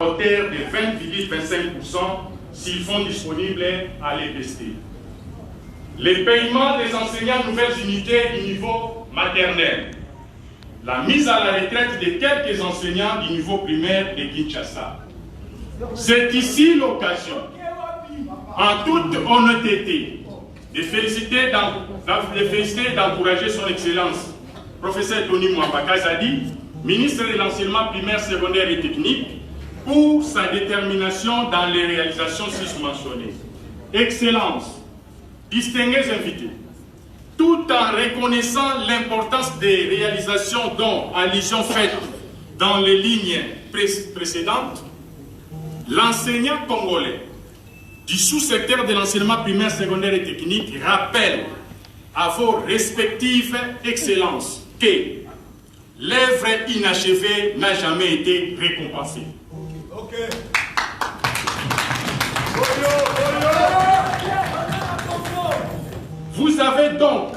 hauteur de 20,25% s'ils font disponibles à les tester. Les paiements des enseignants nouvelles unités du niveau maternel. La mise à la retraite de quelques enseignants du niveau primaire de Kinshasa. C'est ici l'occasion, en toute honnêteté, de féliciter et d'encourager son Excellence, professeur Tony Mwamba Kazadi, ministre de l'enseignement primaire, secondaire et technique, pour sa détermination dans les réalisations susmentionnées. Excellence, distingués invités, tout en reconnaissant l'importance des réalisations dont allusion faite dans les lignes précédentes, l'enseignant congolais du sous-secteur de l'enseignement primaire, secondaire et technique rappelle à vos respectives excellences que l'œuvre inachevée n'a jamais été récompensée. Okay. Vous avez donc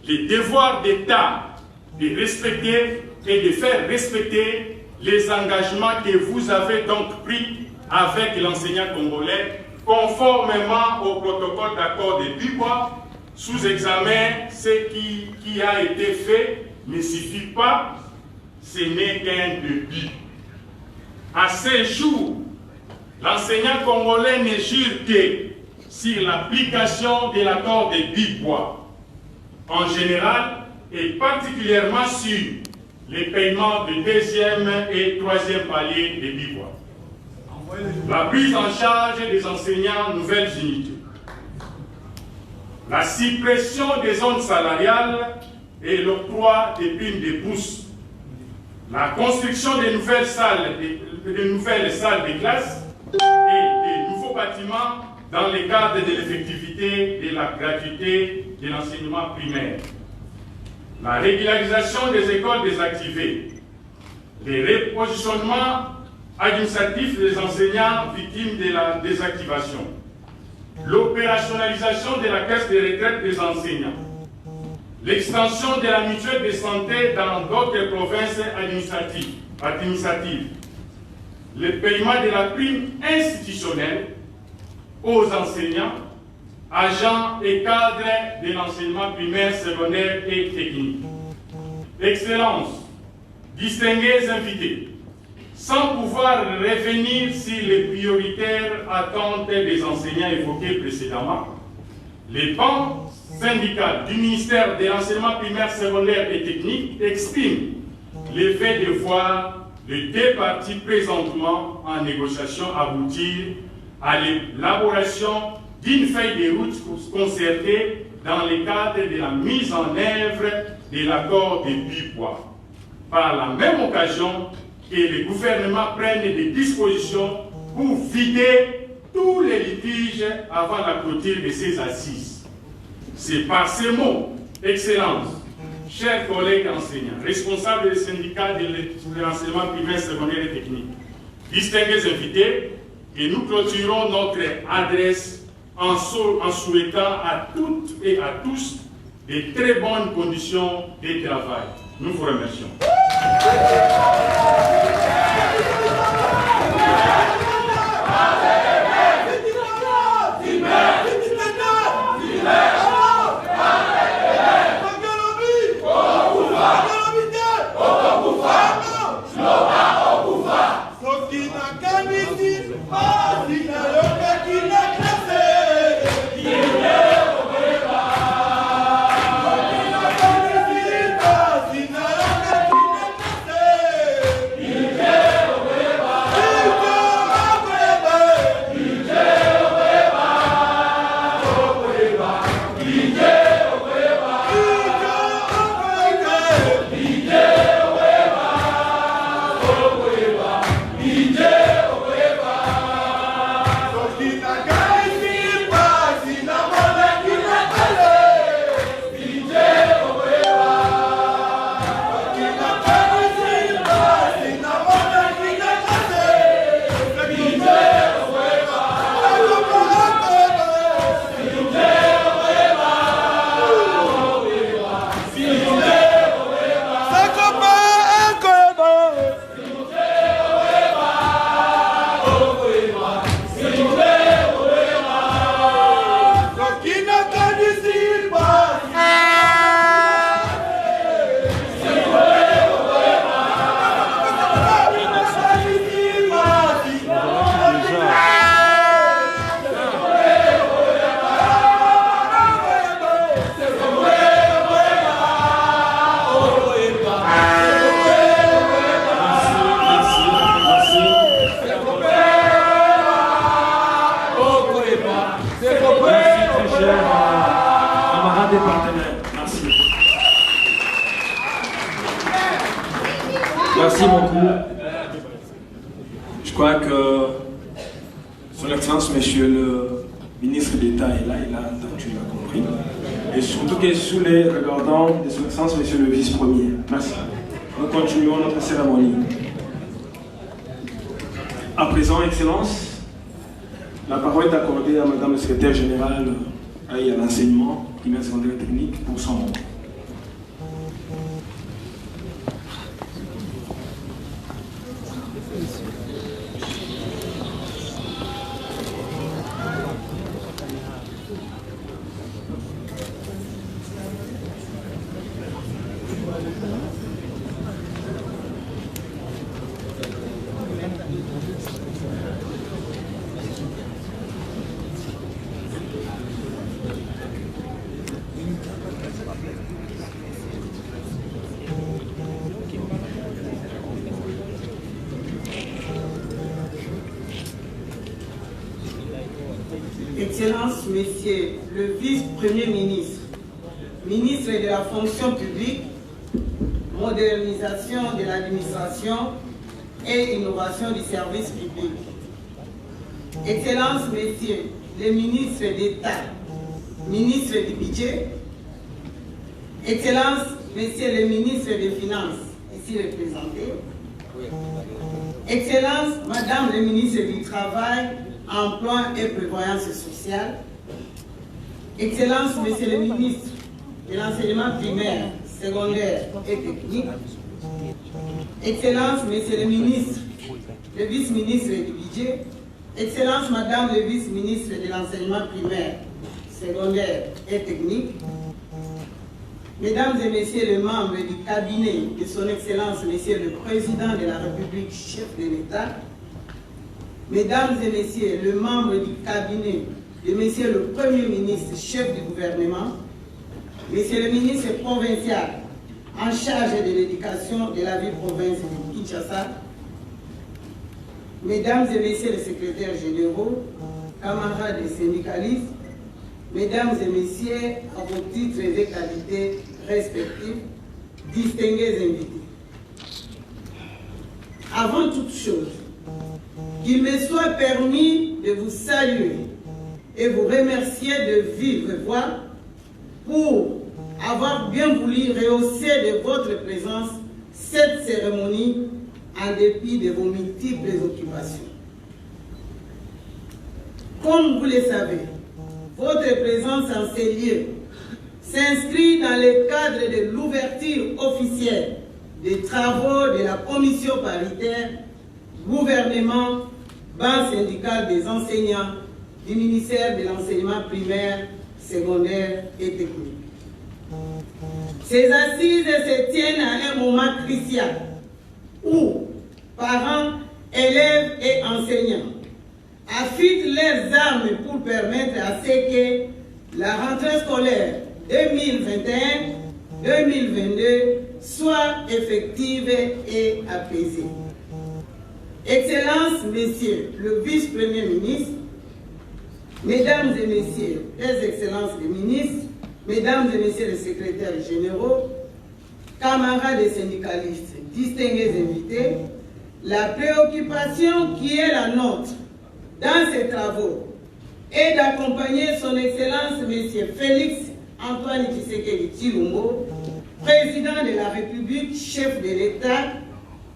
le devoir d'État de respecter et de faire respecter les engagements que vous avez donc pris avec l'enseignant congolais, conformément au protocole d'accord de Bibois. Sous examen, ce qui a été fait ne suffit pas, ce n'est qu'un début. À ce jour, l'enseignant congolais ne jure que sur l'application de l'accord de Bibois, en général, et particulièrement sur les paiements de deuxième et troisième palier de Bibois. La prise en charge des enseignants nouvelles unités. La suppression des zones salariales et l'octroi des primes de bourse. La construction de nouvelles salles de classe et de nouveaux bâtiments dans le cadre de l'effectivité et de la gratuité de l'enseignement primaire. La régularisation des écoles désactivées. Les repositionnements administratifs des enseignants victimes de la désactivation. L'opérationnalisation de la caisse de retraite des enseignants. L'extension de la mutuelle de santé dans d'autres provinces administratives. Le paiement de la prime institutionnelle aux enseignants, agents et cadres de l'enseignement primaire, secondaire et technique. Excellences, distingués invités, sans pouvoir revenir sur les prioritaires attentes des enseignants évoqués précédemment, les bancs syndicales du ministère de l'enseignement primaire, secondaire et technique expriment le fait de voir les deux parties présentement en négociation aboutir à l'élaboration d'une feuille de route concertée dans le cadre de la mise en œuvre de l'accord de Bibois. Par la même occasion, que le gouvernement prenne des dispositions pour vider tous les litiges avant la clôture de ces assises. C'est par ces mots, Excellence, chers collègues enseignants, responsables des syndicats de l'enseignement primaire, secondaire et technique, distingués invités, que nous clôturons notre adresse en souhaitant à toutes et à tous de très bonnes conditions de travail. Nous vous remercions. crois que Son Excellence, Monsieur le ministre d'État est là, il a entendu, il a compris. Et surtout que sous les regardants de Son Excellence, Monsieur le vice-premier. Merci. Nous continuons notre cérémonie. À présent, Excellence, la parole est accordée à Madame le secrétaire général à l'enseignement primaire, secondaire et technique pour son mot. Excellences, Messieurs le vice-premier ministre, ministre de la fonction publique, modernisation de l'administration et innovation du service public. Excellences, Messieurs les ministres d'État, ministres du budget, Excellences, Messieurs les ministres des Finances, ici représentés, Excellences, Madame le ministre du Travail, Emploi et Prévoyance sociale, Excellences, Monsieur le ministre de l'enseignement primaire, secondaire et technique, Excellences, Monsieur le ministre, le vice-ministre du budget, Excellences, Madame le vice-ministre de l'enseignement primaire, secondaire et technique, Mesdames et Messieurs les membres du cabinet de Son Excellence, Monsieur le Président de la République, chef de l'État, Mesdames et Messieurs les membres du cabinet de Monsieur le Premier ministre, chef du gouvernement, Monsieur le ministre provincial en charge de l'éducation de la ville-province de Kinshasa, Mesdames et Messieurs les secrétaires généraux, camarades et syndicalistes, Mesdames et Messieurs, à vos titres et qualités respectifs, distingués invités. Avant toute chose, qu'il me soit permis de vous saluer et vous remercier de vive voix pour avoir bien voulu rehausser de votre présence cette cérémonie en dépit de vos multiples occupations. Comme vous le savez, votre présence en ces lieux s'inscrit dans le cadre de l'ouverture officielle des travaux de la commission paritaire gouvernement, banque syndicale des enseignants du ministère de l'enseignement primaire, secondaire et technique. Ces assises se tiennent à un moment crucial où parents, élèves et enseignants affûtent leurs armes pour permettre à ce que la rentrée scolaire 2021-2022 soit effective et apaisée. Excellences, Messieurs le vice-premier ministre, Mesdames et Messieurs les Excellences les ministres, Mesdames et Messieurs les secrétaires généraux, camarades et syndicalistes, distingués invités, la préoccupation qui est la nôtre dans ces travaux est d'accompagner Son Excellence M. Félix Antoine Tshisekedi Tshilombo, président de la République, chef de l'État,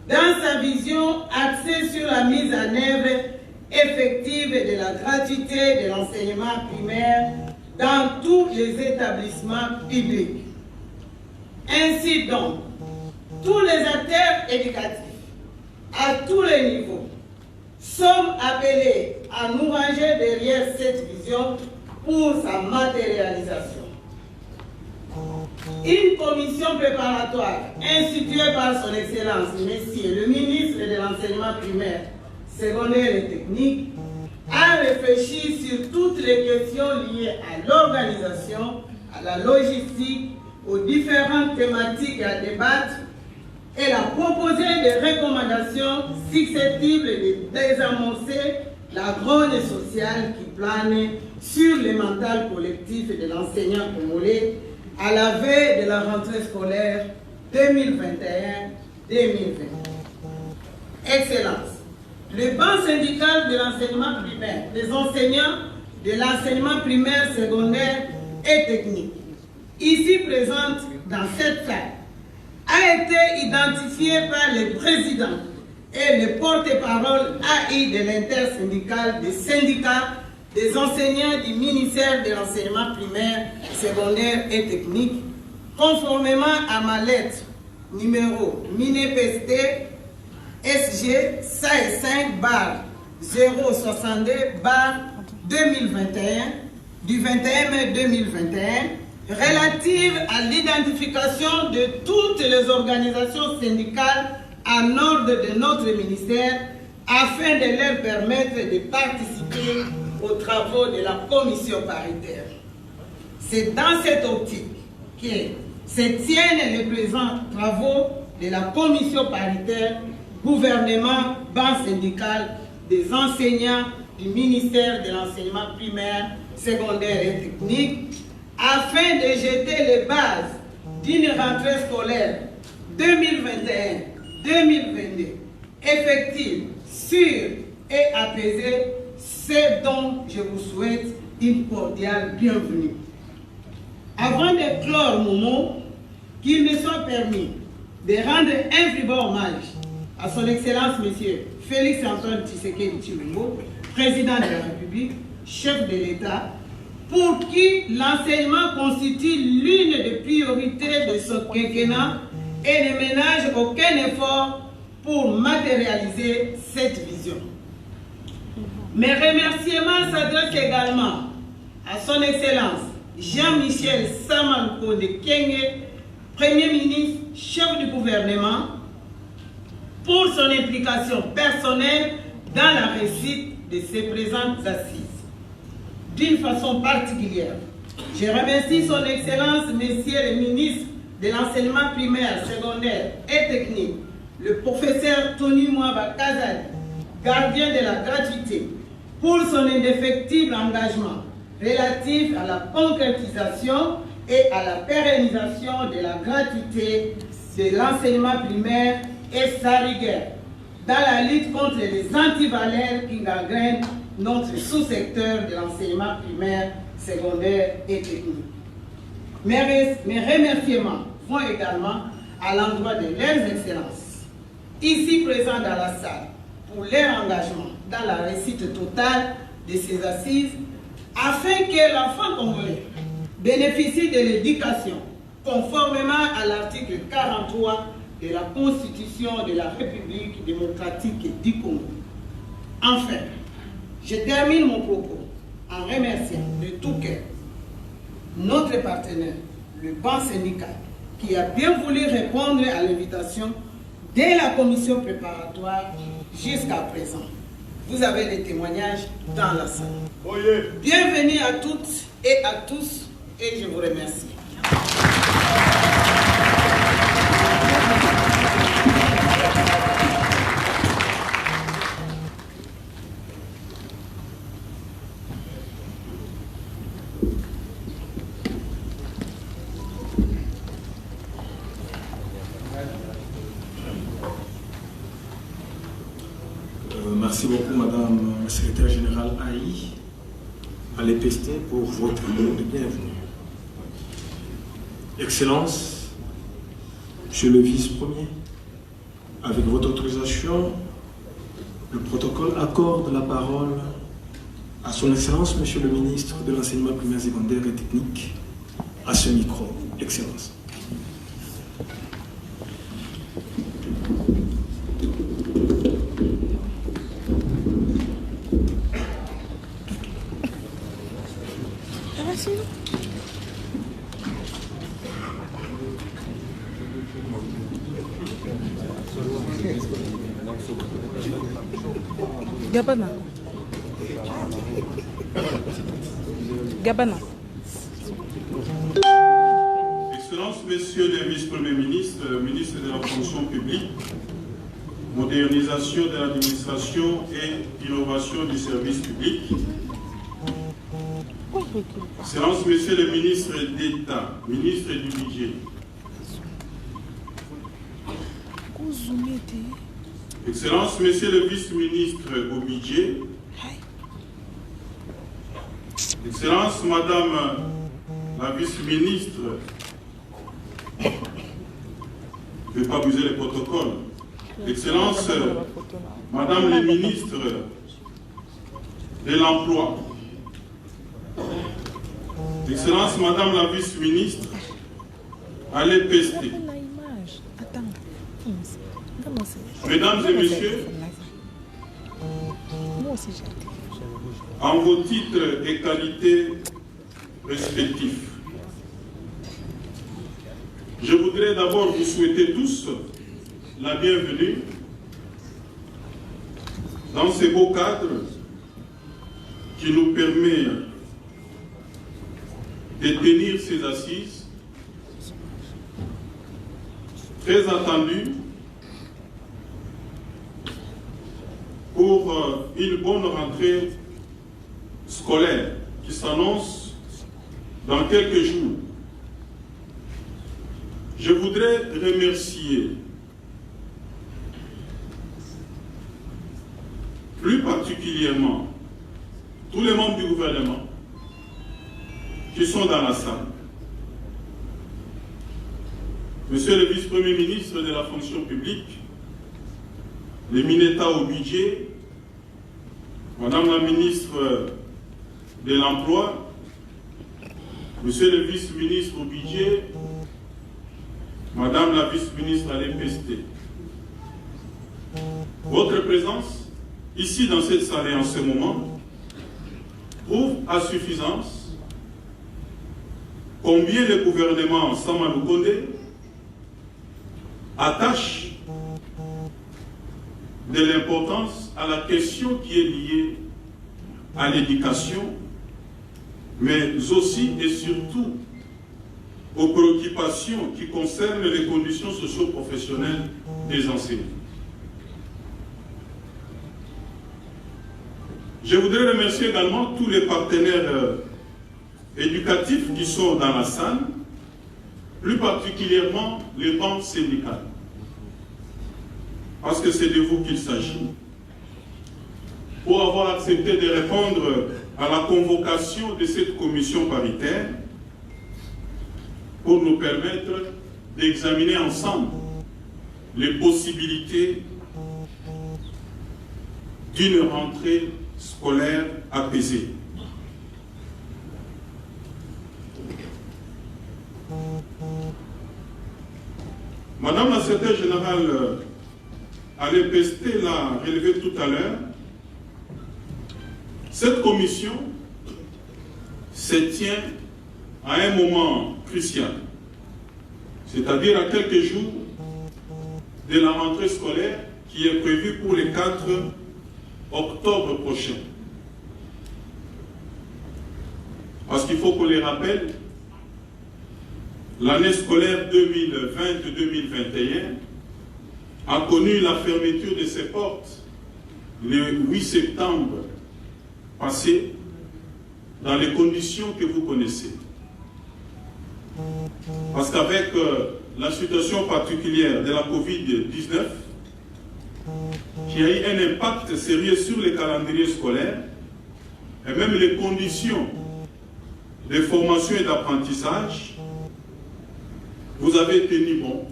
dans sa vision axée sur la mise en œuvre effective de la gratuité de l'enseignement primaire dans tous les établissements publics. Ainsi donc, tous les acteurs éducatifs, à tous les niveaux, sommes appelés à nous ranger derrière cette vision pour sa matérialisation. Une commission préparatoire instituée par Son Excellence, Monsieur le ministre de l'enseignement primaire, secondaire et technique, a réfléchi sur toutes les questions liées à l'organisation, à la logistique, aux différentes thématiques à débattre. Elle a proposé des recommandations susceptibles de désamorcer la grogne sociale qui plane sur le mental collectif de l'enseignant congolais à la veille de la rentrée scolaire 2021-2020. Excellence, le banc syndical de l'enseignement primaire, des enseignants de l'enseignement primaire, secondaire et technique, ici présente dans cette salle, a été identifié par les présidents et le porte-parole AI de l'intersyndicale des syndicats des enseignants du ministère de l'enseignement primaire, secondaire et technique, conformément à ma lettre numéro MINEPST SG 5/062/2021 du 21 mai 2021 relative à l'identification de toutes les organisations syndicales en ordre de notre ministère afin de leur permettre de participer aux travaux de la commission paritaire. C'est dans cette optique que se tiennent les présents travaux de la commission paritaire gouvernement, banc syndical des enseignants du ministère de l'enseignement primaire, secondaire et technique, afin de jeter les bases d'une rentrée scolaire 2021-2022 effective, sûre et apaisée, c'est dont je vous souhaite une cordiale bienvenue. Avant de clore mon mot, qu'il me soit permis de rendre un vibrant hommage à son Excellence M. Félix Antoine Tshisekedi Tshilombo, président de la République, chef de l'État, pour qui l'enseignement constitue l'une des priorités de ce quinquennat et ne ménage aucun effort pour matérialiser cette vision. Mes remerciements s'adressent également à son Excellence Jean-Michel Samalukonde Kyenge, Premier ministre, chef du gouvernement, pour son implication personnelle dans la réussite de ces présentes assises. D'une façon particulière, je remercie son Excellence, Messieurs les ministres de l'enseignement primaire, secondaire et technique, le professeur Tony Mwaba Kazali, gardien de la gratuité, pour son indéfectible engagement relatif à la concrétisation et à la pérennisation de la gratuité de l'enseignement primaire et sa rigueur dans la lutte contre les antivaleurs qui gangrènent notre sous-secteur de l'enseignement primaire, secondaire et technique. Mes remerciements vont également à l'endroit de leurs excellences, ici présents dans la salle, pour leur engagement dans la réussite totale de ces assises, afin que l'enfant congolais bénéficie de l'éducation conformément à l'article 43 de la Constitution de la République démocratique du Congo. Enfin, je termine mon propos en remerciant de tout cœur notre partenaire, le banc syndical, qui a bien voulu répondre à l'invitation dès la commission préparatoire jusqu'à présent. Vous avez les témoignages dans la salle. Bienvenue à toutes et à tous, et je vous remercie. Merci beaucoup, Madame la Secrétaire Générale AI, à l'EPST, pour votre mot de bienvenue. Excellence, Monsieur le Vice-Premier, avec votre autorisation, le protocole accorde la parole à son Excellence, Monsieur le Ministre de l'Enseignement primaire, secondaire et technique, à ce micro. Excellence. Gabana. Gabana. Excellences, Messieurs les vice-premiers ministres, ministres de la fonction publique, modernisation de l'administration et innovation du service public, Excellences, Messieurs les ministres d'État, ministres du budget, Excellences, Monsieur le vice-ministre au budget, Excellences, Madame la vice-ministre, je ne vais pas abuser les protocoles, Excellences, Madame la ministre de l'Emploi, Excellences, Madame la vice-ministre à l'EPST, Mesdames et Messieurs, en vos titres et qualités respectifs, je voudrais d'abord vous souhaiter tous la bienvenue dans ce beau cadre qui nous permet de tenir ces assises très attendues pour une bonne rentrée scolaire qui s'annonce dans quelques jours. Je voudrais remercier plus particulièrement tous les membres du gouvernement qui sont dans la salle. Monsieur le vice-premier ministre de la fonction publique, le ministre au budget, Madame la ministre de l'Emploi, Monsieur le vice-ministre au budget, Madame la vice-ministre à l'EPST. Votre présence ici dans cette salle et en ce moment prouve à suffisance combien le gouvernement Samalou Kondé attache de l'importance à la question qui est liée à l'éducation, mais aussi et surtout aux préoccupations qui concernent les conditions socio-professionnelles des enseignants. Je voudrais remercier également tous les partenaires éducatifs qui sont dans la salle, plus particulièrement les banques syndicales, parce que c'est de vous qu'il s'agit, pour avoir accepté de répondre à la convocation de cette commission paritaire pour nous permettre d'examiner ensemble les possibilités d'une rentrée scolaire apaisée. Madame la secrétaire générale à l'EPST l'a relevé tout à l'heure, cette commission se tient à un moment crucial, c'est-à-dire à quelques jours de la rentrée scolaire qui est prévue pour le 4 octobre prochain. Parce qu'il faut qu'on les rappelle, l'année scolaire 2020-2021 a connu la fermeture de ses portes le 8 septembre passé dans les conditions que vous connaissez. Parce qu'avec la situation particulière de la Covid-19, qui a eu un impact sérieux sur les calendriers scolaires et même les conditions de formation et d'apprentissage, vous avez tenu bon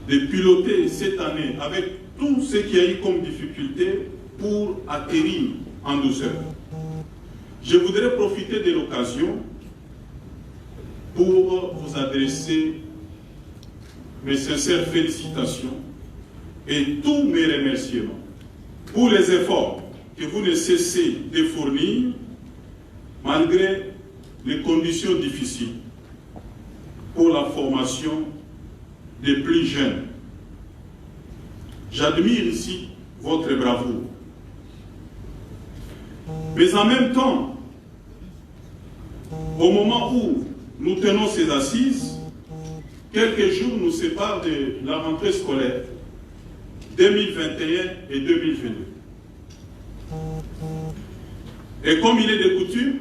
de piloter cette année avec tout ce qu'il y a eu comme difficulté pour atterrir en douceur. Je voudrais profiter de l'occasion pour vous adresser mes sincères félicitations et tous mes remerciements pour les efforts que vous ne cessez de fournir malgré les conditions difficiles pour la formation des plus jeunes. J'admire ici votre bravoure. Mais en même temps, au moment où nous tenons ces assises, quelques jours nous séparent de la rentrée scolaire 2021 et 2022. Et comme il est de coutume,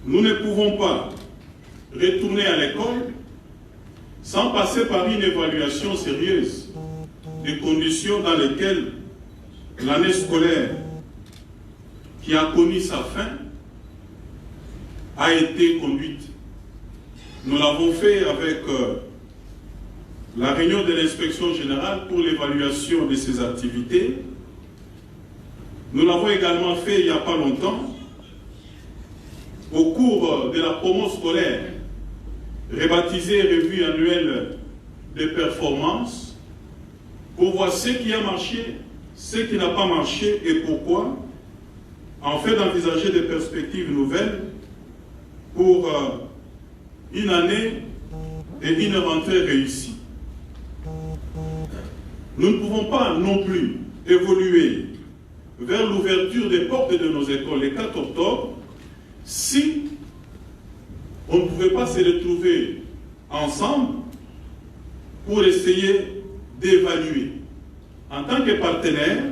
nous ne pouvons pas retourner à l'école sans passer par une évaluation sérieuse des conditions dans lesquelles l'année scolaire qui a connu sa fin a été conduite. Nous l'avons fait avec la réunion de l'inspection générale pour l'évaluation de ces activités. Nous l'avons également fait il n'y a pas longtemps au cours de la promo scolaire rebaptisée revue annuelle de performance pour voir ce qui a marché, ce qui n'a pas marché et pourquoi, en fait d'envisager des perspectives nouvelles pour une année et une rentrée réussie. Nous ne pouvons pas non plus évoluer vers l'ouverture des portes de nos écoles le 4 octobre si on ne pouvait pas se retrouver ensemble pour essayer d'évaluer en tant que partenaire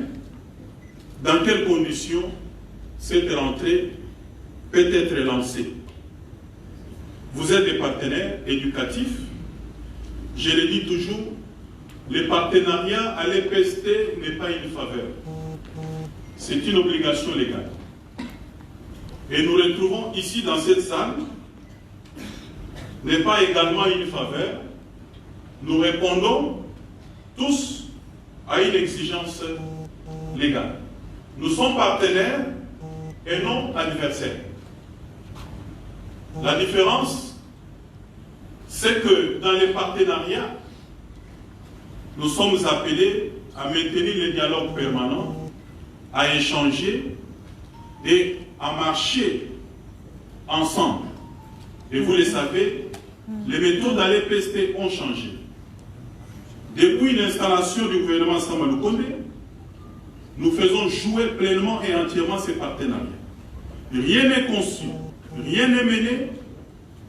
dans quelles conditions cette rentrée peut être lancée. Vous êtes des partenaires éducatifs. Je le dis toujours, le partenariat à l'EPST n'est pas une faveur. C'est une obligation légale. Et nous retrouvons ici dans cette salle n'est pas également une faveur. Nous répondons tous à une exigence légale. Nous sommes partenaires et non adversaires. La différence, c'est que dans les partenariats, nous sommes appelés à maintenir le dialogue permanent, à échanger et à marcher ensemble. Et vous le savez, les méthodes à l'EPST ont changé. Depuis l'installation du gouvernement Samuel Kondé, nous faisons jouer pleinement et entièrement ces partenariats. Rien n'est conçu, rien n'est mené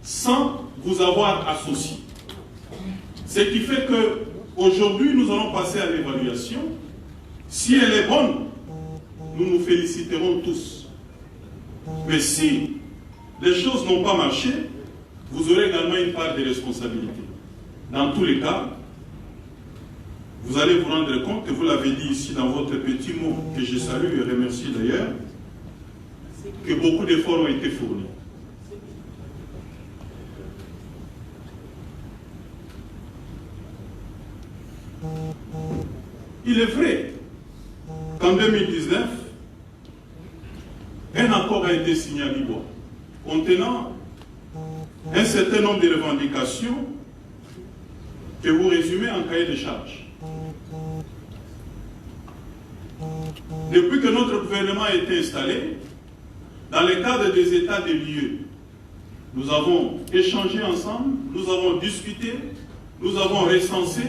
sans vous avoir associé. Ce qui fait que aujourd'hui, nous allons passer à l'évaluation. Si elle est bonne, nous nous féliciterons tous. Mais si les choses n'ont pas marché, vous aurez également une part de responsabilité. Dans tous les cas, vous allez vous rendre compte, et vous l'avez dit ici dans votre petit mot, que je salue et remercie d'ailleurs, que beaucoup d'efforts ont été fournis. Il est vrai qu'en 2019, un accord a été signé à Libois, contenant un certain nombre de revendications que vous résumez en cahier de charges. Depuis que notre gouvernement a été installé, dans le cadre des états des lieux, nous avons échangé ensemble, nous avons discuté, nous avons recensé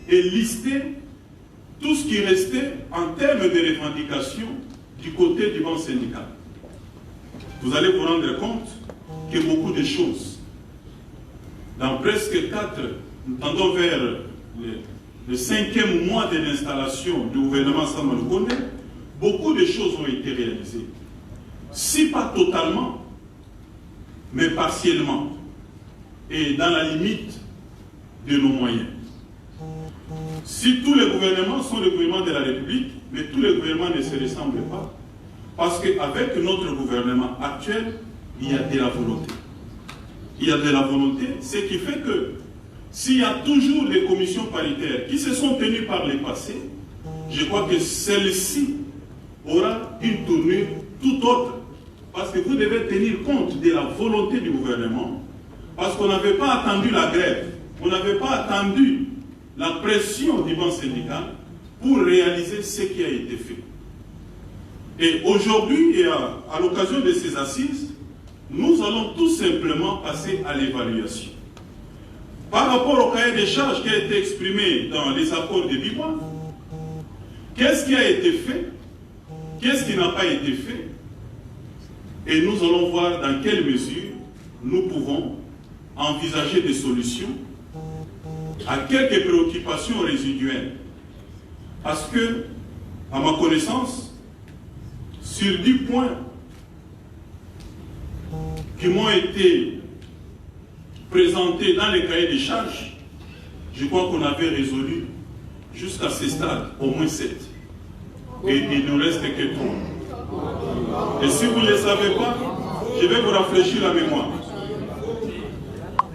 et listé tout ce qui restait en termes de revendications du côté du banc syndical. Vous allez vous rendre compte que beaucoup de choses, dans presque 4, nous tendons vers le 5e mois de l'installation du gouvernement Samuel Kondé, beaucoup de choses ont été réalisées. Si pas totalement, mais partiellement, et dans la limite de nos moyens. Si tous les gouvernements sont les gouvernements de la République, mais tous les gouvernements ne se ressemblent pas, parce qu'avec notre gouvernement actuel, il y a de la volonté. Il y a de la volonté, ce qui fait que s'il y a toujours des commissions paritaires qui se sont tenues par le passé, je crois que celle-ci aura une tournure tout autre. Parce que vous devez tenir compte de la volonté du gouvernement, parce qu'on n'avait pas attendu la grève, on n'avait pas attendu la pression du banc syndical pour réaliser ce qui a été fait. Et aujourd'hui, et à l'occasion de ces assises, nous allons tout simplement passer à l'évaluation. Par rapport au cahier des charges qui a été exprimé dans les accords de Bibois, qu'est-ce qui a été fait? Qu'est-ce qui n'a pas été fait? Et nous allons voir dans quelle mesure nous pouvons envisager des solutions à quelques préoccupations résiduelles. Parce que, à ma connaissance, sur 10 points qui m'ont été présentés dans les cahiers des charges, je crois qu'on avait résolu jusqu'à ce stade, au moins 7. Et il ne reste que 3. Et si vous ne le savez pas, je vais vous rafraîchir la mémoire.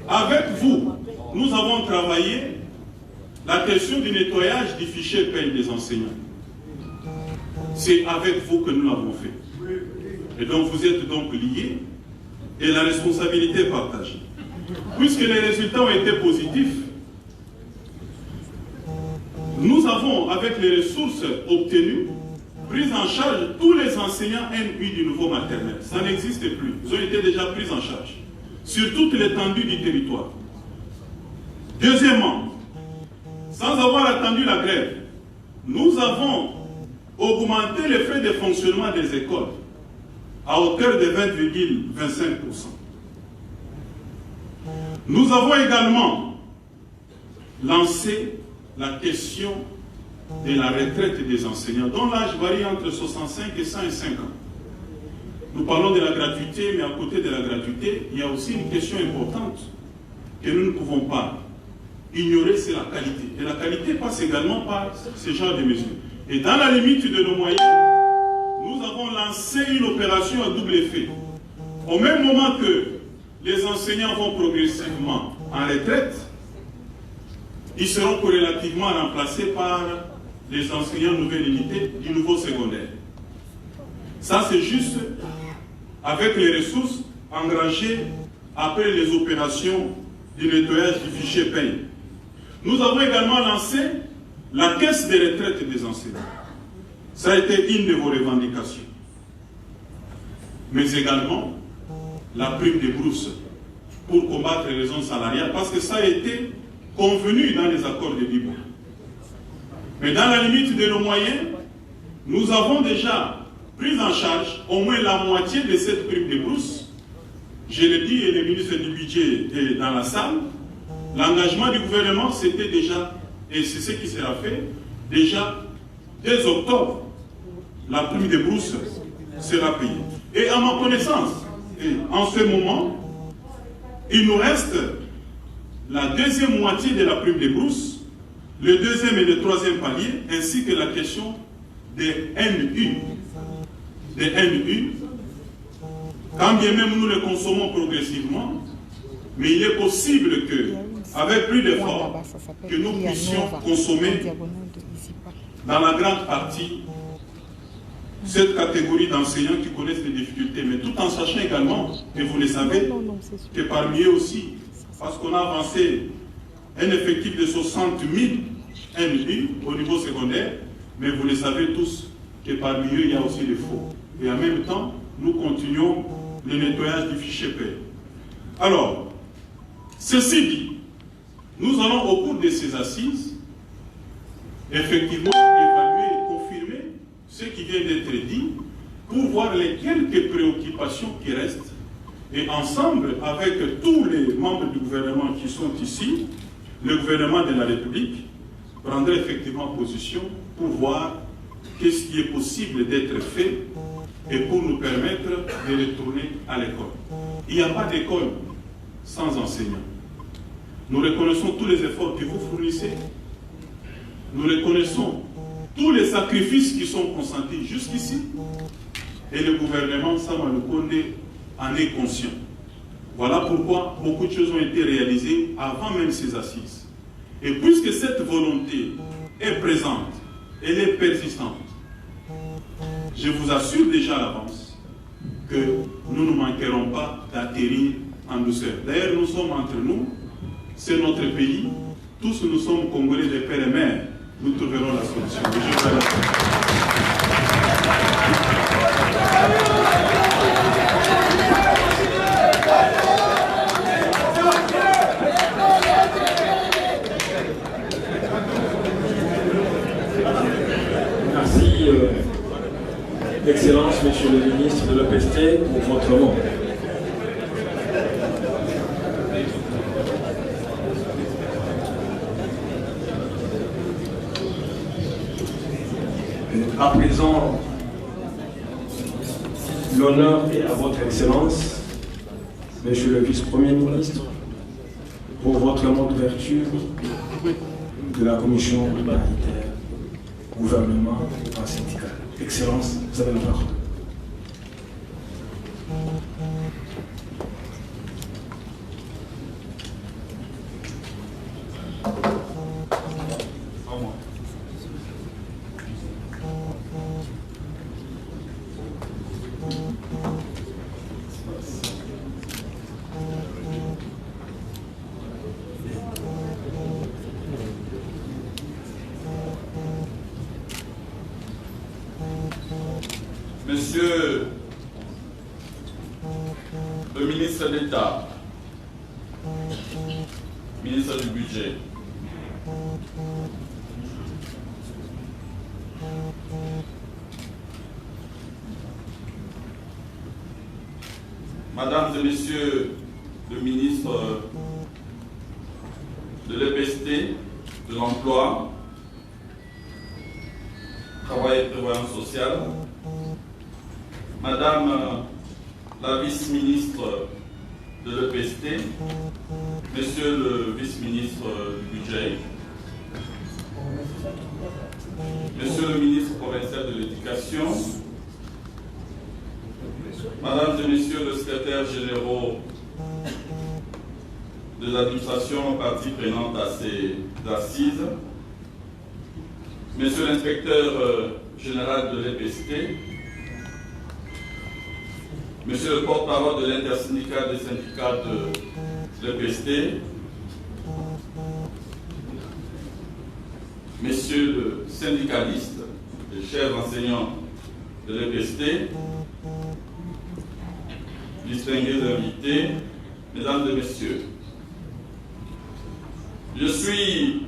Avec vous, nous avons travaillé la question du nettoyage du fichier paye des enseignants. C'est avec vous que nous l'avons fait. Et donc vous êtes donc liés et la responsabilité est partagée. Puisque les résultats ont été positifs, nous avons, avec les ressources obtenues, pris en charge tous les enseignants NU du nouveau maternel. Ça n'existe plus. Ils ont été déjà pris en charge sur toute l'étendue du territoire. Deuxièmement, sans avoir attendu la grève, nous avons augmenté les frais de fonctionnement des écoles à hauteur de 20,25%. Nous avons également lancé la question de la retraite des enseignants, dont l'âge varie entre 65 et 105 ans. Nous parlons de la gratuité, mais à côté de la gratuité, il y a aussi une question importante que nous ne pouvons pas ignorer, c'est la qualité. Et la qualité passe également par ce genre de mesures. Et dans la limite de nos moyens, nous avons lancé une opération à double effet. Au même moment que les enseignants vont progressivement en retraite, ils seront corrélativement remplacés par les enseignants nouvelle unité du nouveau secondaire. Ça, c'est juste avec les ressources engagées après les opérations du nettoyage du fichier paye. Nous avons également lancé la caisse de retraite des enseignants. Ça a été une de vos revendications. Mais également la prime de bourse pour combattre les raisons salariales, parce que ça a été convenu dans les accords de Libre. Mais dans la limite de nos moyens, nous avons déjà pris en charge au moins la moitié de cette prime de bourse. Je l'ai dit, et le ministre du Budget est dans la salle. L'engagement du gouvernement, c'était déjà, et c'est ce qui sera fait, déjà dès octobre, la prime de bourse sera payée. Et à ma connaissance, et en ce moment, il nous reste la deuxième moitié de la prime de bourse, le deuxième et le troisième palier, ainsi que la question des NU. Des NU, quand bien même nous les consommons progressivement, mais il est possible que, avec plus d'efforts, que nous puissions consommer dans la grande partie cette catégorie d'enseignants qui connaissent des difficultés, mais tout en sachant également, et vous le savez, que parmi eux aussi, parce qu'on a avancé un effectif de 60 000 NU au niveau secondaire, mais vous le savez tous que parmi eux, il y a aussi des faux. Et en même temps, nous continuons le nettoyage du fichier paie. Alors, ceci dit, nous allons au cours de ces assises, effectivement, évaluer et confirmer ce qui vient d'être dit pour voir les quelques préoccupations qui restent. Et ensemble, avec tous les membres du gouvernement qui sont ici, le gouvernement de la République prendra effectivement position pour voir qu'est-ce qui est possible d'être fait et pour nous permettre de retourner à l'école. Il n'y a pas d'école sans enseignants. Nous reconnaissons tous les efforts que vous fournissez. Nous reconnaissons tous les sacrifices qui sont consentis jusqu'ici. Et le gouvernement, Sama Lukonde, en est conscient. Voilà pourquoi beaucoup de choses ont été réalisées avant même ces assises. Et puisque cette volonté est présente, elle est persistante, je vous assure déjà à l'avance que nous ne manquerons pas d'atterrir en douceur. D'ailleurs, nous sommes entre nous, c'est notre pays, tous nous sommes Congolais de père et mère, nous trouverons la solution. Merci, Excellence, Monsieur le ministre de l'EPST, pour votre mot. À présent, l'honneur est à votre Excellence, Monsieur le Vice-Premier ministre, pour votre mot d'ouverture de la commission paritaire gouvernement et syndical. Excellence, vous avez la parole. Monsieur le ministre d'État, ministre du Budget, Mesdames et Messieurs le ministre de l'EPST, de l'Emploi, Travail et Prévoyance sociale, Madame la vice-ministre de l'EPST, Monsieur le vice-ministre du Budget, Monsieur le ministre provincial de l'Éducation, Mesdames et Messieurs les secrétaires généraux de l'administration partie prenante à ces assises, Monsieur l'inspecteur général de l'EPST, Monsieur le porte-parole de l'intersyndical des syndicats de l'EPST, Messieurs le syndicaliste, les chers enseignants de l'EPST, distingués invités, Mesdames et Messieurs, je suis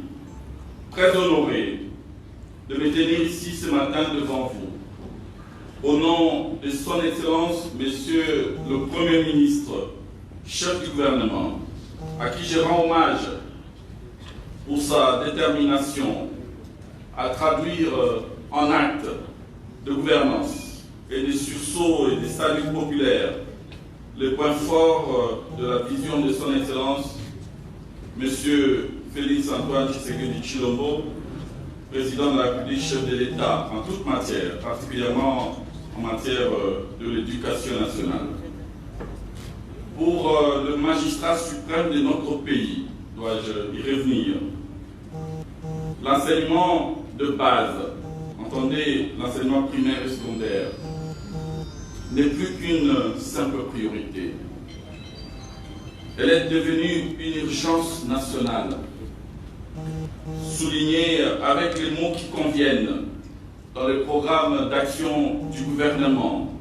très honoré de me tenir ici ce matin devant vous, au nom de Son Excellence, Monsieur le Premier ministre, chef du gouvernement, à qui je rends hommage pour sa détermination à traduire en actes de gouvernance et de sursaut et de salut populaire le point fort de la vision de Son Excellence, Monsieur Félix Antoine Tshisekedi Tshilombo, président de la République, chef de l'État en toute matière, particulièrement en matière de l'éducation nationale. Pour le magistrat suprême de notre pays, dois-je y revenir, l'enseignement de base, entendez l'enseignement primaire et secondaire, n'est plus qu'une simple priorité. Elle est devenue une urgence nationale, soulignée avec les mots qui conviennent dans le programme d'action du gouvernement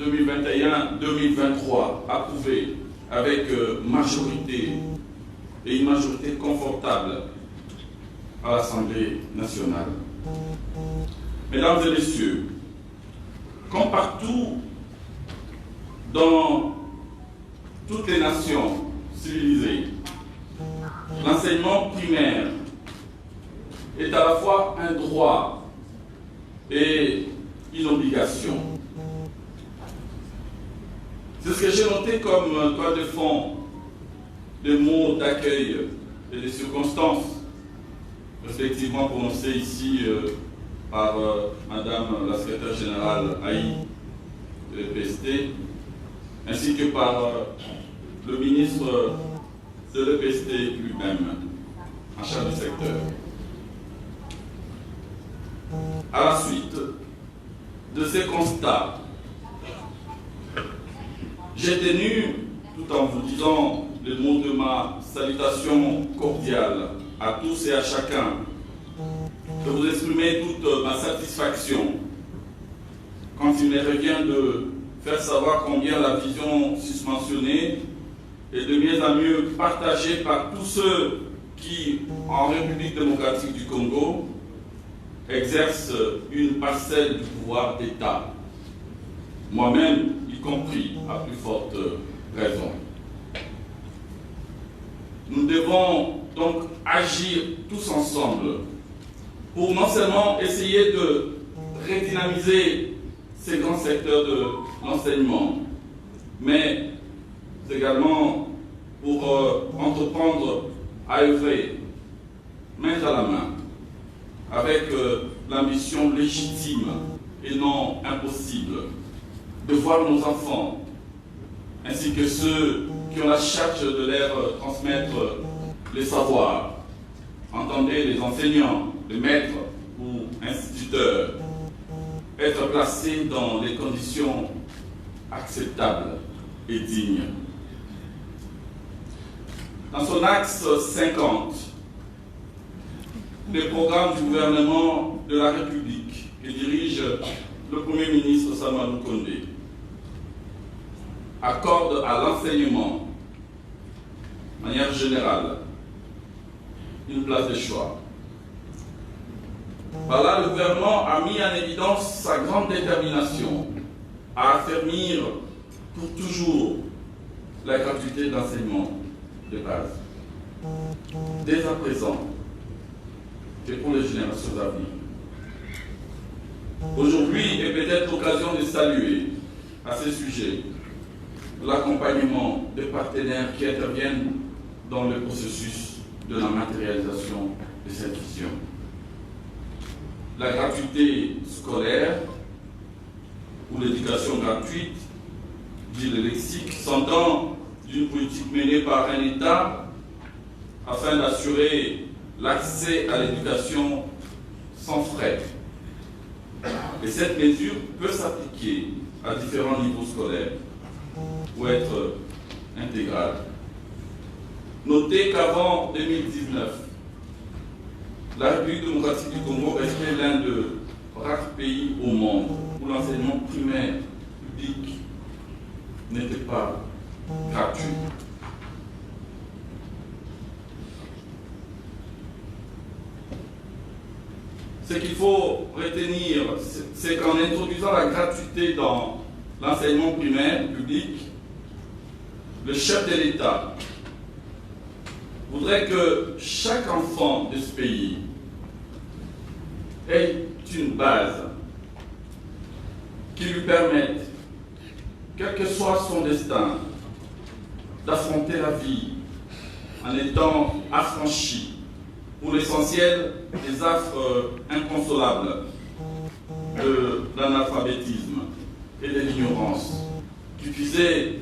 2021-2023, approuvé avec majorité et une majorité confortable à l'Assemblée nationale. Mesdames et Messieurs, comme partout dans toutes les nations civilisées, l'enseignement primaire est à la fois un droit et une obligation. C'est ce que j'ai noté comme toile de fond des mots d'accueil et des circonstances respectivement prononcés ici par Madame la secrétaire générale Haï de l'EPST, ainsi que par le ministre de l'EPST lui-même, en charge du secteur. À la suite de ces constats, j'ai tenu, tout en vous disant le mot de ma salutation cordiale à tous et à chacun, de vous exprimer toute ma satisfaction quand il me revient de faire savoir combien la vision susmentionnée est de mieux en mieux partagée par tous ceux qui, en République démocratique du Congo, exercent une parcelle du pouvoir d'État, moi-même y compris, à plus forte raison. Nous devons donc agir tous ensemble pour non seulement essayer de redynamiser ces grands secteurs de l'enseignement, mais également pour entreprendre à œuvrer main à la main, avec l'ambition légitime et non impossible de voir nos enfants, ainsi que ceux qui ont la charge de leur transmettre les savoirs, entendez les enseignants, les maîtres ou instituteurs, être placés dans des conditions acceptables et dignes. Dans son axe 50, le programme du gouvernement de la République que dirige le Premier ministre Samadou Kondé accorde à l'enseignement, de manière générale, une place de choix. Par là, le gouvernement a mis en évidence sa grande détermination à affermir pour toujours la gratuité de l'enseignement de base, dès à présent et pour les générations à venir. Aujourd'hui est peut-être l'occasion de saluer à ce sujet l'accompagnement des partenaires qui interviennent dans le processus de la matérialisation de cette vision. La gratuité scolaire ou l'éducation gratuite, dit le lexique, s'entend d'une politique menée par un État afin d'assurer l'accès à l'éducation sans frais. Et cette mesure peut s'appliquer à différents niveaux scolaires ou être intégrale. Notez qu'avant 2019, la République démocratique du Congo restait l'un des rares pays au monde où l'enseignement primaire public n'était pas gratuit. Ce qu'il faut retenir, c'est qu'en introduisant la gratuité dans l'enseignement primaire public, le chef de l'État voudrait que chaque enfant de ce pays ait une base qui lui permette, quel que soit son destin, d'affronter la vie en étant affranchi pour l'essentiel des affres inconsolables de l'analphabétisme et de l'ignorance, qui puisait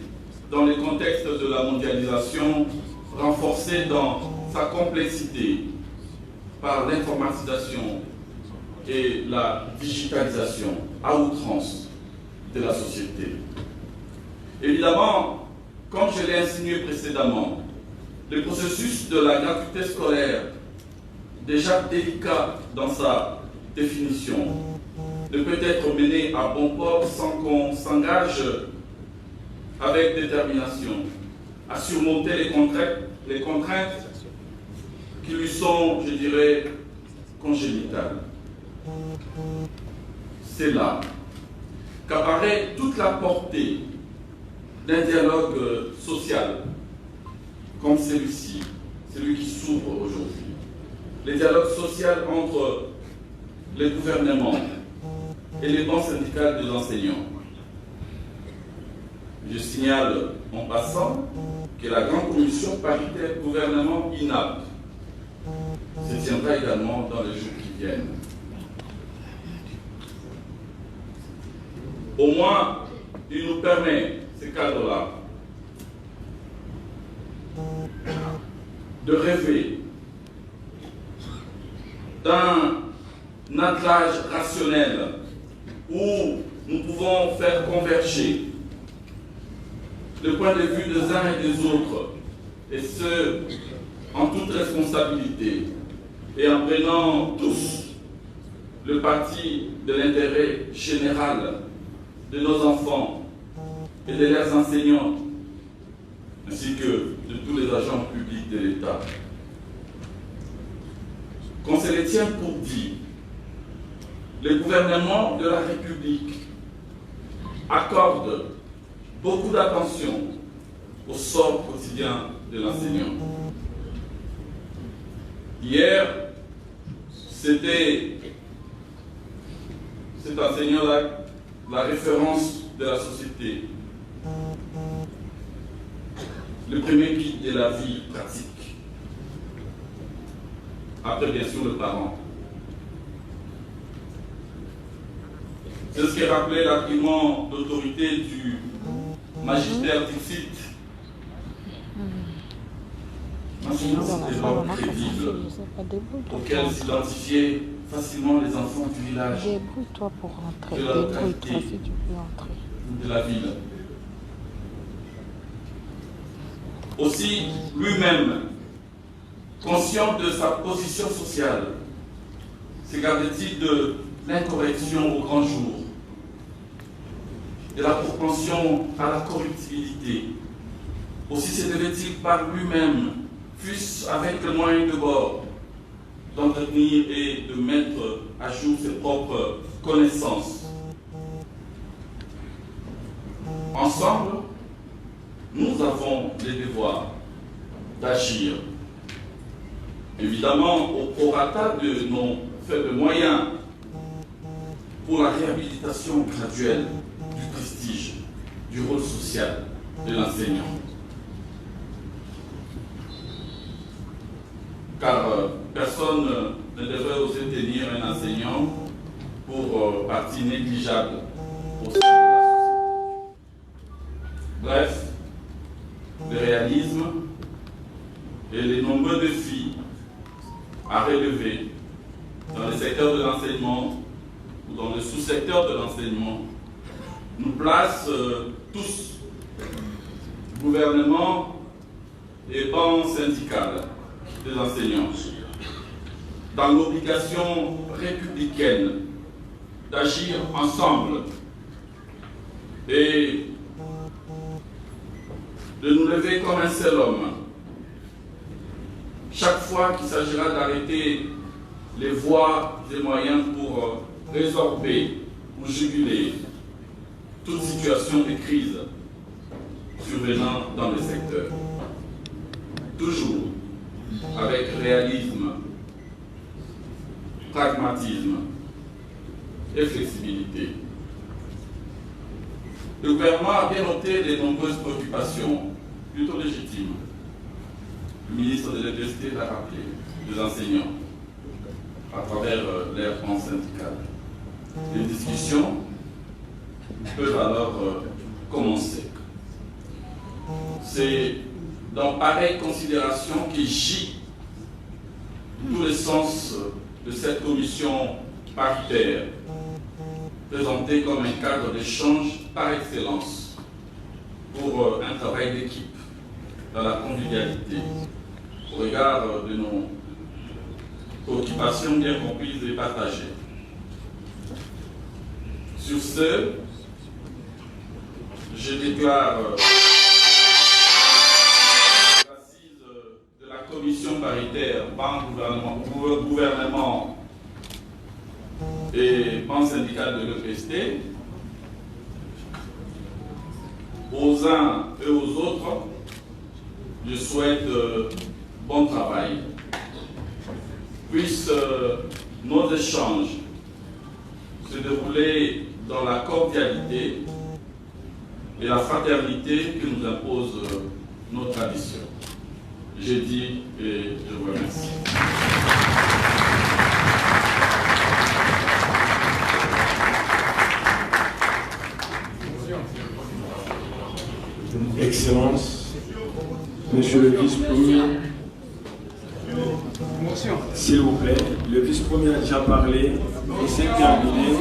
dans le contexte de la mondialisation, renforcée dans sa complexité par l'informatisation et la digitalisation à outrance de la société. Évidemment, comme je l'ai insinué précédemment, le processus de la gratuité scolaire, déjà délicat dans sa définition, ne peut être mené à bon port sans qu'on s'engage avec détermination à surmonter les contraintes qui lui sont, je dirais, congénitales. C'est là qu'apparaît toute la portée d'un dialogue social comme celui-ci, celui qui s'ouvre aujourd'hui. Le dialogue social entre les gouvernements et les banques syndicales des enseignants. Je signale en passant que la grande commission paritaire gouvernement INAP se tiendra également dans les jours qui viennent. Au moins, il nous permet, ce cadre-là, de rêver d'un attelage rationnel où nous pouvons faire converger le point de vue des uns et des autres, et ce, en toute responsabilité, et en prenant tous le parti de l'intérêt général de nos enfants et de leurs enseignants, ainsi que de tous les agents publics de l'État. Qu'on se les tient pour dit, le gouvernement de la République accorde beaucoup d'attention au sort quotidien de l'enseignant. Hier, c'était cet enseignant-là, la référence de la société, le premier guide de la vie pratique. après bien sûr le parent. C'est ce qui est rappelé l'argument d'autorité du magistère Dixit. C'est des langues crédibles auxquelles s'identifiaient facilement les enfants du village, Débrouille-toi pour rentrer. de la localité, Débrouille-toi si tu peux entrer. de la ville. Aussi, lui-même, conscient de sa position sociale, s'égardait-il de l'incorrection au grand jour, de la propension à la corruptibilité. Aussi se devait-il par lui-même, fût-ce avec le moyen de bord, d'entretenir et de mettre à jour ses propres connaissances. Ensemble, nous avons les devoirs d'agir, évidemment au prorata de nos faibles moyens, pour la réhabilitation graduelle du prestige, du rôle social de l'enseignant. Car personne ne devrait oser tenir un enseignant pour partie négligeable au sein de la société. Bref, le réalisme et les nombreux défis à relever dans le secteur de l'enseignement ou dans le sous-secteur de l'enseignement nous placent tous, gouvernement et bancs syndicales des enseignants, dans l'obligation républicaine d'agir ensemble et de nous lever comme un seul homme chaque fois qu'il s'agira d'arrêter les voies et moyens pour résorber ou juguler toute situation de crise survenant dans le secteur. Toujours avec réalisme, pragmatisme et flexibilité. Le gouvernement a bien noté les nombreuses préoccupations, plutôt légitimes. Le ministre de l'Université l'a rappelé, des enseignants, à travers leur plan syndical. Les discussions peuvent alors commencer. C'est dans pareille considération qu'il gît tout le sens de cette commission paritaire, présentée comme un cadre d'échange par excellence pour un travail d'équipe dans la convivialité, au regard de nos préoccupations bien comprises et partagées. Sur ce, je déclare l'assise de la commission paritaire banc gouvernement et banc syndical de l'EPST aux uns et aux autres. Je souhaite bon travail. Puissent nos échanges se dérouler dans la cordialité et la fraternité que nous impose nos traditions. J'ai dit et je vous remercie. Excellence, Monsieur le vice-premier, s'il vous plaît, le vice-premier a déjà parlé et c'est terminé.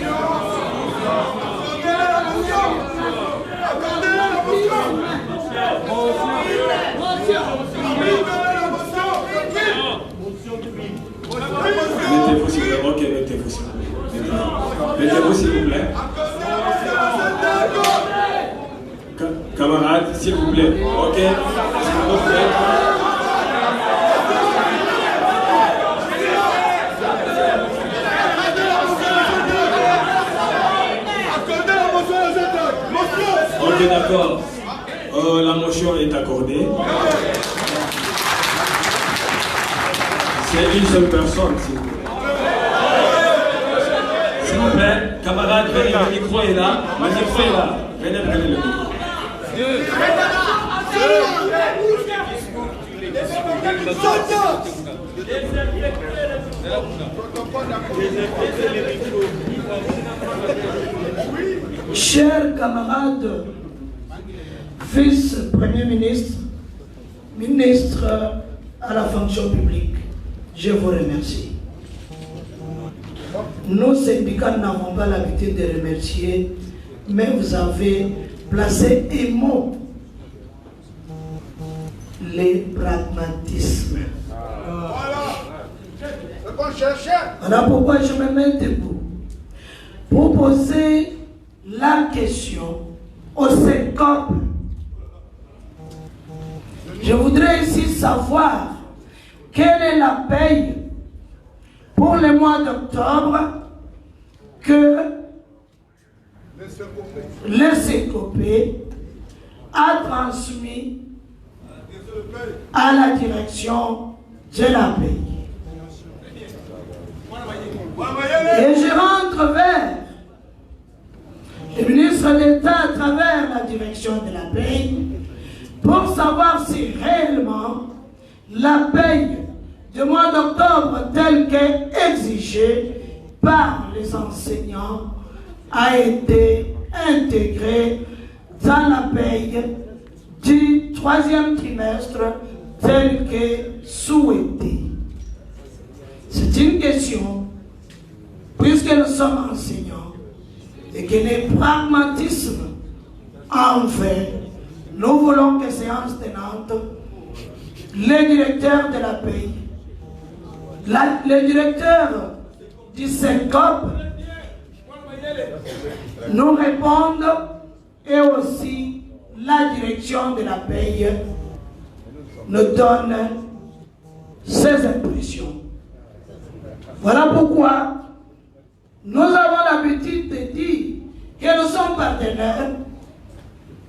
Mettez-vous s'il vous plaît. Ok, mettez-vous s'il vous plaît. Mettez-vous s'il vous plaît. Camarades, s'il vous plaît. Ok, s'il vous plaît. Ok, d'accord. La motion est accordée. C'est une seule personne, s'il vous plaît. S'il vous plaît, camarades, venez, le micro est là. Le micro est là. Venez, prenez le micro. Chers camarades, vice-premier ministre, ministre à la fonction publique, je vous remercie. Nous, syndicats, n'avons pas l'habitude de remercier, mais vous avez placé un mot, le pragmatisme. Voilà pourquoi je me mets debout pour poser la question au CECOP. Je voudrais ici savoir quelle est la paye pour le mois d'octobre que le CECOP a transmis à la direction de la paye. Et je rentre vers le ministre d'État à travers la direction de la paye pour savoir si réellement la paye du mois d'octobre telle qu'exigée par les enseignants a été intégrée dans la paye du 3e trimestre telle que souhaitée. C'est une question, puisque nous sommes enseignants, et que le pragmatisme en fait, nous voulons que séance tenante, le directeur de la paye, le directeur du CECOP nous répondent et aussi la direction de la paye nous donne ses impressions. Voilà pourquoi nous avons l'habitude de dire que nous sommes partenaires,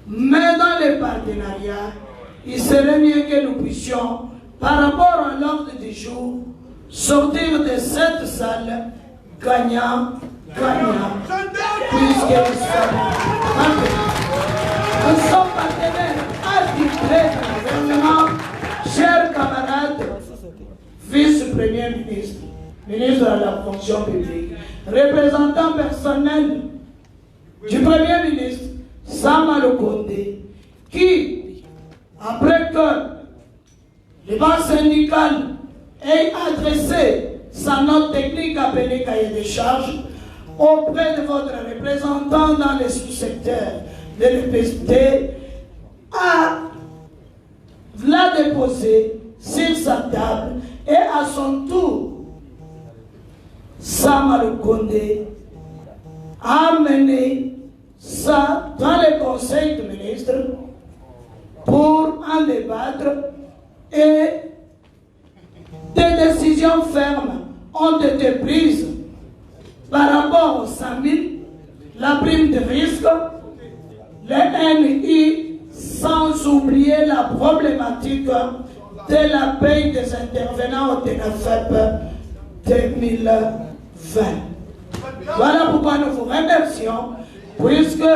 mais dans les partenariats, il serait mieux que nous puissions, par rapport à l'ordre du jour, sortir de cette salle gagnant, puisque nous sommes partenaires. Nous sommes partenaires attitrés du gouvernement, chers camarades, vice-premier ministre, ministre de la fonction publique, représentant personnel du premier ministre, Sama Condé, qui, après que le banc syndical ait adressé sa note technique appelée cahier des charges auprès de votre représentant dans les sous-secteurs de l'EPST, a l'a déposé sur sa table et à son tour, Sama Condé a amené ça dans le conseil de ministres pour en débattre et des décisions fermes ont été prises par rapport aux 100 000, la prime de risque, le NI, sans oublier la problématique de la paye des intervenants au TNFEP 2020. Voilà pourquoi nous vous remercions, puisque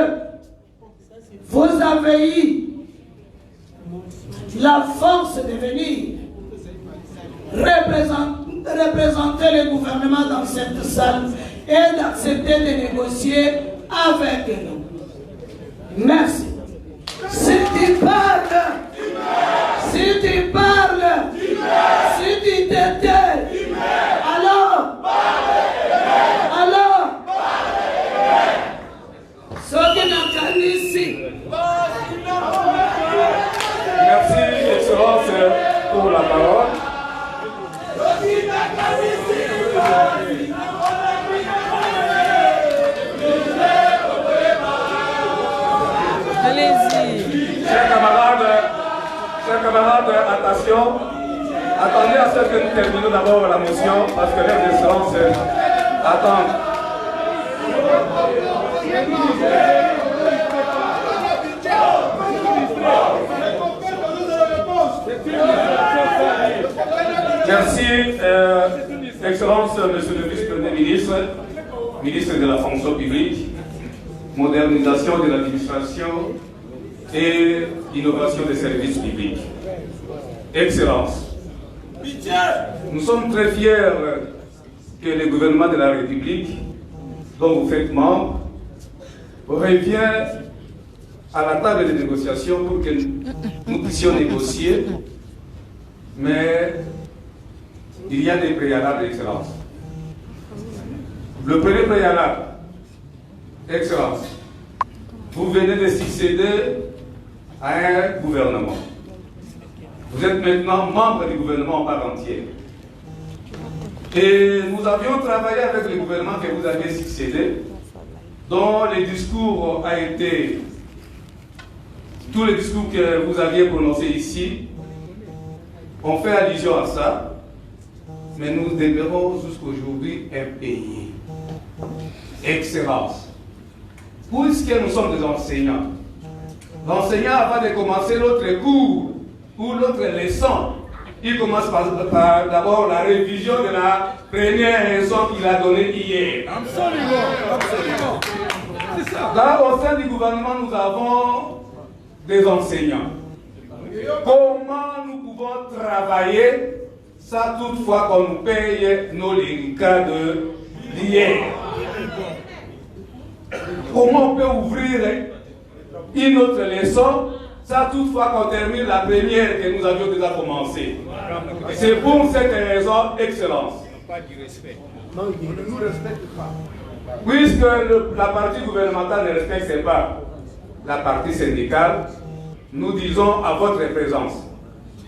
vous avez eu la force de venir représenter le gouvernement dans cette salle et d'accepter de négocier avec nous. Merci. Si tu parles, si tu parles, si tu t'étais, alors, ce qui n'a qu'à ici. Merci, Excellence, pour la parole. Allez-y. Chers camarades, attention. Attendez à ce que nous terminions d'abord la motion, parce que l'heure d'Excellence attend. Merci, Excellence, Monsieur le Vice-Premier ministre, ministre de la fonction publique, modernisation de l'administration et innovation des services publics. Excellence, Nous sommes très fiers que le gouvernement de la République, dont vous faites membre, revient à la table de négociation pour que nous puissions négocier, mais il y a des préalables, Excellence. Le premier préalable, Excellence, vous venez de succéder à un gouvernement. Vous êtes maintenant membre du gouvernement en part entière. Et nous avions travaillé avec le gouvernement que vous avez succédé, dont le discours a été, tous les discours que vous aviez prononcés ici, ont fait allusion à ça, mais nous demeurons jusqu'aujourd'hui impayés. Excellence. Puisque nous sommes des enseignants, l'enseignant, avant de commencer l'autre cours ou l'autre leçon, il commence par d'abord la révision de la première leçon qu'il a donnée hier. Absolument. C'est ça. Là, au sein du gouvernement, nous avons des enseignants. Comment nous pouvons travailler sans toutefois qu'on nous paye nos lincas d'hier? Comment on peut ouvrir une autre leçon sans toutefois qu'on termine la première que nous avions déjà commencée? C'est pour cette raison, Excellence. Puisque la partie gouvernementale ne respecte pas la partie syndicale, nous disons à votre présence,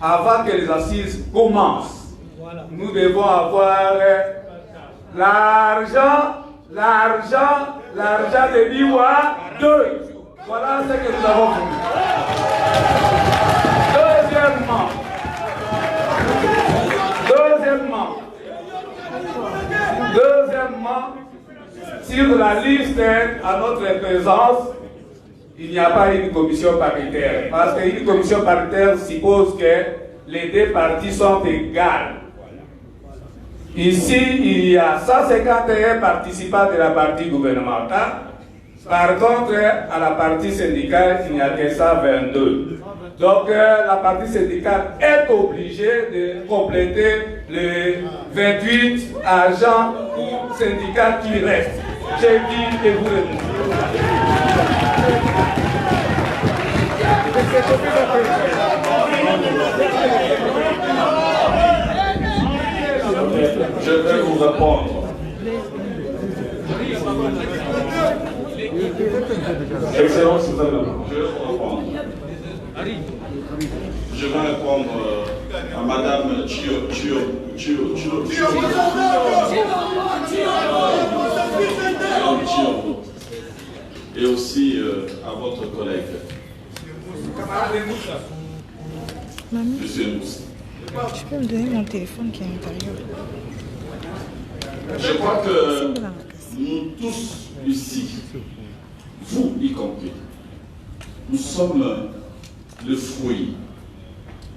avant que les assises commencent, nous devons avoir l'argent de Biwa 2. Voilà ce que nous avons voulu. Deuxièmement, sur la liste à notre présence, il n'y a pas une commission paritaire. Parce qu'une commission paritaire suppose que les deux parties sont égales. Ici, il y a 151 participants de la partie gouvernementale. Par contre, à la partie syndicale, il n'y a que 122. Donc, la partie syndicale est obligée de compléter les 28 agents ou syndicats qui restent. J'ai dit que vous le Je vais vous répondre. Excellence, vous avez la parole. Je vais vous répondre. Je vais répondre à Madame Chio. Et aussi à votre collègue. Monsieur Moussa. Tu peux me donner mon téléphone qui est à l'intérieur? Je crois que nous tous ici, vous y compris, nous sommes le fruit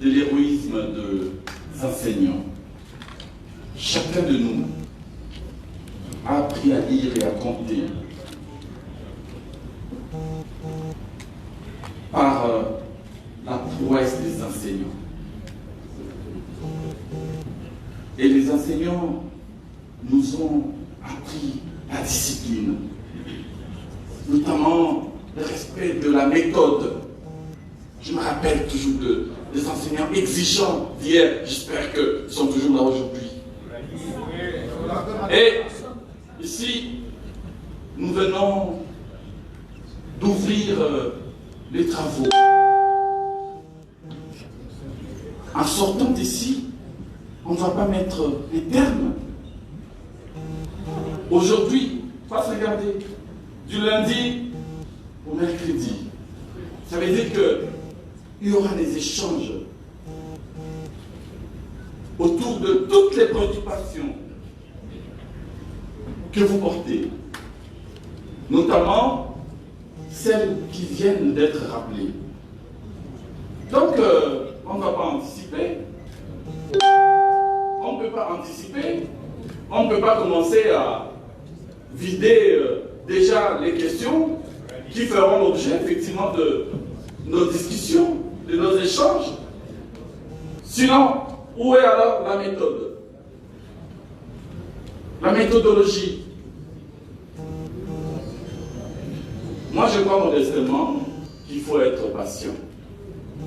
de l'héroïsme des enseignants. Chacun de nous a appris à lire et à compter par la prouesse des enseignants. Et les enseignants nous ont appris la discipline, notamment le respect de la méthode. Je me rappelle toujours des enseignants exigeants d'hier, j'espère qu'ils sont toujours là aujourd'hui. Et ici, nous venons d'ouvrir les travaux. En sortant d'ici, on ne va pas mettre les termes. Aujourd'hui, pas se regarder, du lundi au mercredi. Ça veut dire qu'il y aura des échanges autour de toutes les préoccupations que vous portez, notamment celles qui viennent d'être rappelées. Donc, on ne va pas anticiper. On ne peut pas anticiper. On ne peut pas commencer à vider déjà les questions qui feront l'objet effectivement de nos discussions, de nos échanges. Sinon, Où est alors la méthode? La méthodologie. Moi, je crois modestement qu'il faut être patient.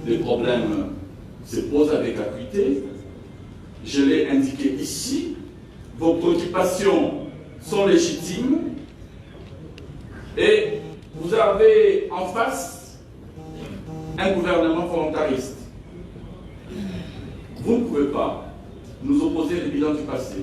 Les problèmes se posent avec acuité. Je l'ai indiqué ici. Vos préoccupations sont légitimes. Et vous avez en face un gouvernement volontariste. Vous ne pouvez pas nous opposer le bilan du passé.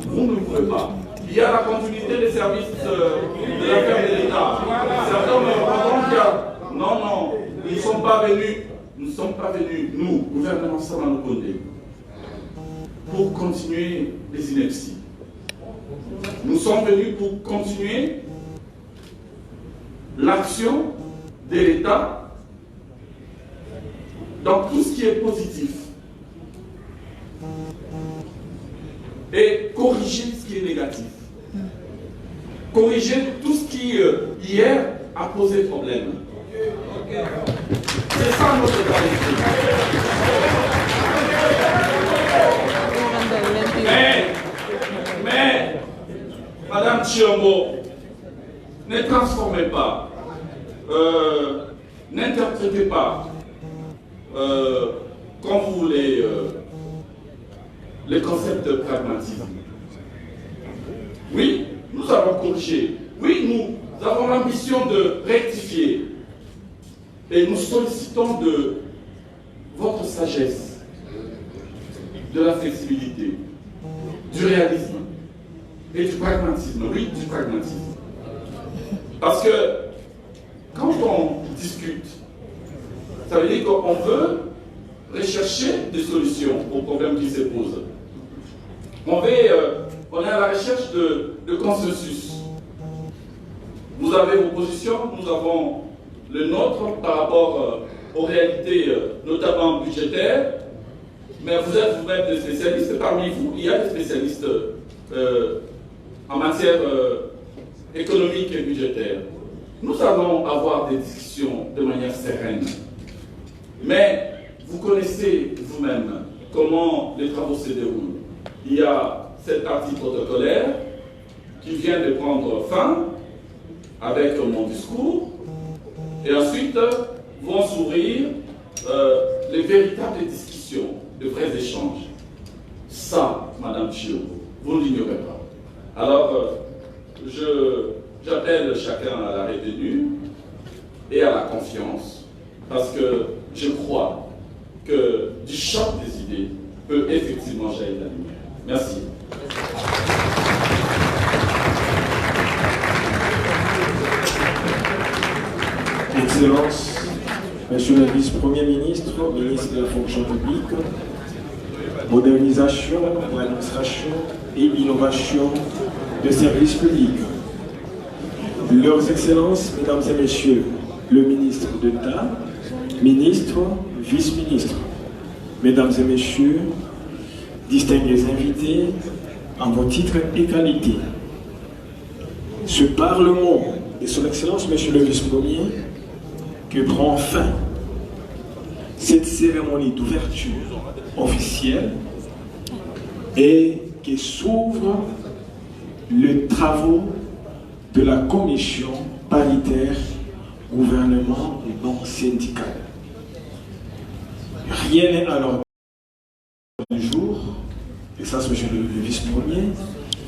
Vous ne pouvez pas. Il y a la continuité des services de l'affaire de l'État. Certains me répondent non, nous ne sommes pas venus, nous, gouvernement Samano Kondé, pour continuer les inepties. Nous sommes venus pour continuer l'action de l'État dans tout ce qui est positif et corriger ce qui est négatif. Corriger tout ce qui, hier, a posé problème. C'est ça notre qualité. Mais, Madame Chiombo, ne transformez pas, n'interprétez pas, comme vous voulez, les concepts de pragmatisme. Oui, nous avons corrigé. Oui, nous avons l'ambition de rectifier. Et nous sollicitons de votre sagesse, de la flexibilité, du réalisme et du pragmatisme. Oui, du pragmatisme. Parce que quand on discute, ça veut dire qu'on veut rechercher des solutions aux problèmes qui se posent. On est à la recherche de consensus. Vous avez vos positions, nous avons le nôtre par rapport aux réalités, notamment budgétaires. Mais vous êtes vous-même des spécialistes. Parmi vous, il y a des spécialistes en matière économique et budgétaire. Nous allons avoir des discussions de manière sereine. Mais vous connaissez vous-même comment les travaux se déroulent. Il y a cette partie protocolaire qui vient de prendre fin avec mon discours. Et ensuite, vont s'ouvrir les véritables discussions, de vrais échanges. Ça, Madame Chio, vous ne l'ignorez pas. Alors, j'appelle chacun à la retenue et à la confiance, parce que je crois que du choc des idées peut effectivement jaillir la lumière. Merci. Excellences, Monsieur le Vice-Premier ministre, ministre de la Fonction publique, modernisation, administration et innovation de services publics. Leurs Excellences, Mesdames et Messieurs, le ministre d'État, ministre, vice-ministre, Mesdames et Messieurs, distingués invités, en vos titres et qualités. Ce Parlement et son Excellence, Monsieur le Vice-Premier, que prend fin cette cérémonie d'ouverture officielle et qui s'ouvre les travaux de la commission paritaire gouvernement et non syndical. Rien n'est à l'ordre du jour, et ça c'est monsieur le vice-premier,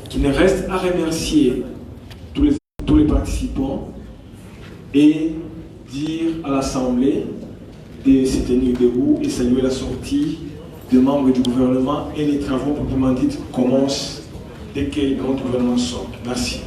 qui ne reste à remercier tous les participants et dire à l'Assemblée de se tenir debout et saluer la sortie des membres du gouvernement et les travaux proprement dits commencent dès que notre gouvernement sort. Merci.